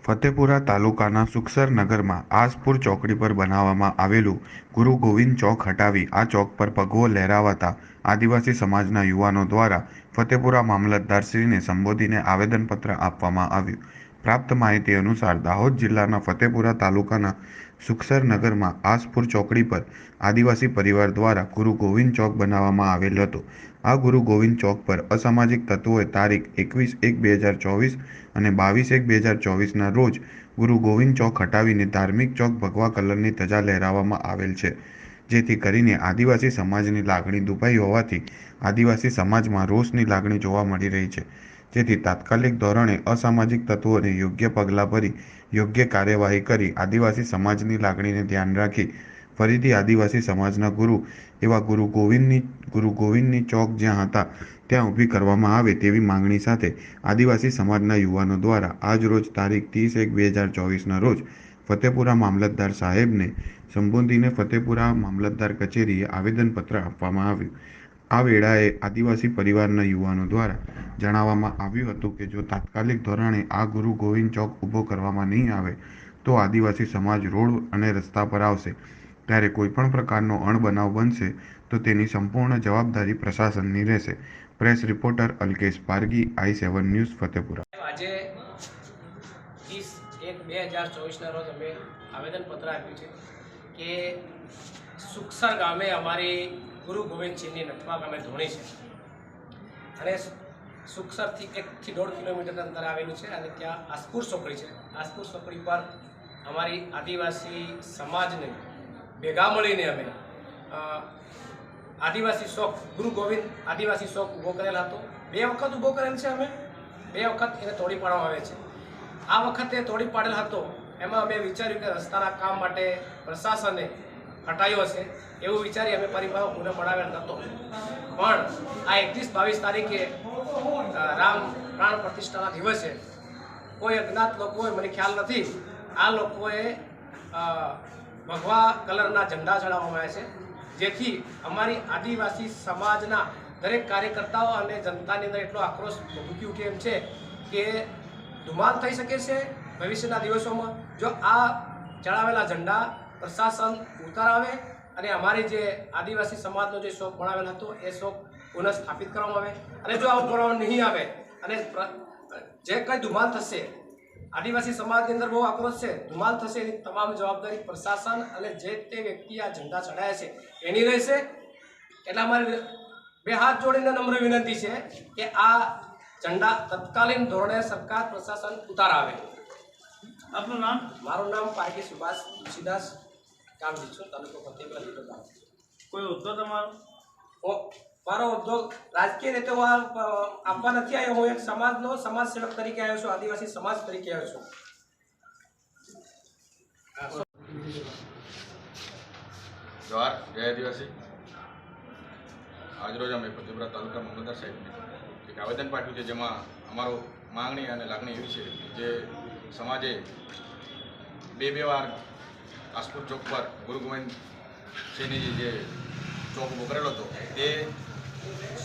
ફતેપુરા તાલુકાના સુખસર નગરમાં આસપુર ચોકડી પર બનાવવામાં આવેલું ગુરુ ગોવિંદ ચોક હટાવી આ ચોક પર ભગવો લહેરાવતા આદિવાસી સમાજના યુવાનો દ્વારા ફતેપુરા મામલતદારશ્રીને સંબોધીને આવેદનપત્ર આપવામાં આવ્યું. પ્રાપ્ત માહિતી અનુસાર દાહોદ જિલ્લાના ફતેપુરા તાલુકાના સુખસર નગરમાં આસપુર ચોકડી પર આદિવાસી પરિવાર દ્વારા ગુરુ ગોવિંદ ચોક બનાવવામાં આવેલ હતો. આ ગુરુ ગોવિંદ ચોક પર અસામાજિક તત્વોએ તારીખ 21/1/2024 અને 22/1/2024ના રોજ ગુરુ ગોવિંદ ચોક હટાવીને ધાર્મિક ચોક ભગવા કલરની ધજા લહેરાવવામાં આવેલ છે, જેથી કરીને આદિવાસી સમાજની લાગણી દુભાઈ હોવાથી આદિવાસી સમાજમાં રોષની લાગણી જોવા મળી રહી છે. જેથી તાત્કાલિક ધોરણે અસામાજિક તત્વોને યોગ્ય પગલાં ભરી યોગ્ય કાર્યવાહી કરી આદિવાસી સમાજની લાગણીને ધ્યાન રાખી ફરીથી આદિવાસી સમાજના ગુરુ એવા ગુરુ ગોવિંદની ચોક જ્યાં હતા ત્યાં ઊભી કરવામાં આવે તેવી માંગણી સાથે આદિવાસી સમાજના યુવાનો દ્વારા આજરોજ તારીખ 30/1/2024ના રોજ ફતેપુરા મામલતદાર સાહેબને સંબોધીને ફતેપુરા મામલતદાર કચેરીએ આવેદનપત્ર આપવામાં આવ્યું. આ વેળાએ આદિવાસી પરિવારના યુવાનો દ્વારા જણાવવામાં આવ્યું હતું કે જો તાત્કાલિક ધોરણે આ ગુરુ ગોવિંદ ચોક ઊભો કરવામાં નહીં આવે તો આદિવાસી સમાજ રોડ અને રસ્તા પર આવશે. ત્યારે કોઈપણ પ્રકારનો અણબનાવ બનશે તો તેની સંપૂર્ણ જવાબદારી પ્રશાસનની રહેશે. Press reporter Alkesh Pargi, i7 news, Fatepura. આજે 30/1/2024ના રોજ અમે આવેદનપત્ર આપ્યું છે કે સુખસર ગામે અમારી ગુરુ ગોવિંદસિંહની નથવા ગામે ધોણી છે અને સુખસરથી 1 થી 1.5 કિલોમીટર અંતર આવેલું છે અને ત્યાં આસપુર ચોકડી છે. આસપુર ચોકડી પર અમારી આદિવાસી સમાજને ભેગા મળીને અમે આદિવાસી શોખ ગુરુ ગોવિંદ આદિવાસી શોખ ઊભો કરેલ હતો. 2 વખત ઊભો કરેલ છે. અમે 2 વખત એને તોડી પાડવામાં આવે છે. આ વખતે તોડી પાડેલ હતો એમાં અમે વિચાર્યું કે રસ્તાના કામ માટે પ્રશાસને હટાવ્યો હશે એવું વિચારી અમે પરિવારો પુનઃ બનાવેલ નહોતો. પણ આ 21-22 તારીખે રામ પ્રાણ પ્રતિષ્ઠાના દિવસે કોઈ અજ્ઞાત લોકોએ, મને ખ્યાલ નથી, આ લોકોએ ભગવા કલરના ઝંડા ચડાવવામાં આવ્યા છે, જેથી અમારી આદિવાસી સમાજના દરેક કાર્યકર્તાઓ અને જનતાની અંદર એટલો આક્રોશ ભભૂકી ઉઠે એમ છે કે ધુમાલ થઈ શકે છે ભવિષ્યના દિવસોમાં જો આ ચડાવેલા ઝંડા પ્રશાસન ઉતારાવે અને અમારી જે આદિવાસી સમાજનો જે શોખ બનાવેલ હતો એ શોખ પુનઃ સ્થાપિત કરવામાં આવે. અને જો આવું કરવામાં નહીં આવે અને જે કંઈ ધુમાલ થશે, આદિવાસી સમાજની અંદર બહુ આક્રોશ છે, ધુમાલ થશે, એની તમામ જવાબદારી પ્રશાસન અને જે તે વ્યક્તિ આ ઝંડા ચડાયા છે એની રહેશે. એટલે અમારી 2 હાથ જોડીને નમ્ર વિનંતી છે કે આ ઝંડા તત્કાલીન ધોરણે સરકાર પ્રશાસન ઉતારાવે. આપનું નામ? મારું નામ પારગી સુભાષ તુલસીદાસ, ગામ દીછો, તાલુકો ફતેપુરા જિલ્લો દાહોદ. કોઈ હોદ્દો તમારો? મારો હોદ્દો રાજકીય રીતે હું આપવા નથી આવ્યો. હું એક સમાજ સેવક તરીકે આવ્યો છું, આદિવાસી સમાજ તરીકે આવ્યો છું. જોહાર, જય આદિવાસી. આજરોજ અમે ફતેપુરા તાલુકા મામલતદાર સાહેબને એક આવેદન પાઠવ્યું છે, જેમાં અમારો માંગણી અને લાગણી એવી છે જે સમાજે બે વાર આસપુર ચોક પર ગુરુ ગોવિંદ સિંહની જે ચોક ઊભો કરેલો હતો તે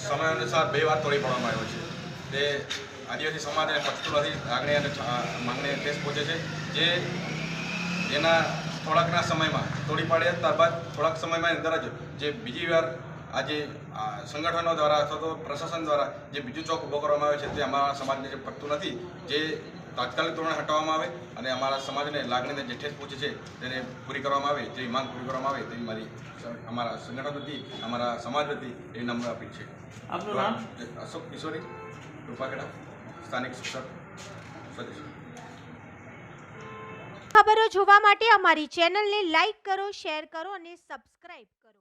સમય અનુસાર 2 વાર તોડી પાડવામાં આવ્યો છે. તે આદિવાસી સમાજને પચતું નથી. લાગણી અને માંગણી ઠેસ પહોંચે છે, જે એના થોડાકના સમયમાં તોડી પાડે, ત્યારબાદ થોડાક સમયમાં અંદર જ જે બીજી વાર આજે સંગઠનો દ્વારા અથવા તો પ્રશાસન દ્વારા જે બીજું ચોક ઊભો કરવામાં આવે છે તે અમારા સમાજને જે પટતું નથી, જે તાત્કાલિક ધોરણે હટાવવામાં આવે અને અમારા સમાજને લાગણીને જે ઠેસ પહોંચે છે તેને પૂરી કરવામાં આવે, તેવી માંગ પૂરી કરવામાં આવે તેવી મારી અમારા સંગઠન વતી, અમારા સમાજ વતી એવી નમ્ર અપીલ છે. આપનું નામ? અશોક કિશોરી, રૂપાકેડા, સ્થાનિક શિક્ષક, સ્વદેશ. ખબરો જોવા માટે અમારી ચેનલને લાઈક કરો, શેર કરો અને સબસ્ક્રાઇબ કરો.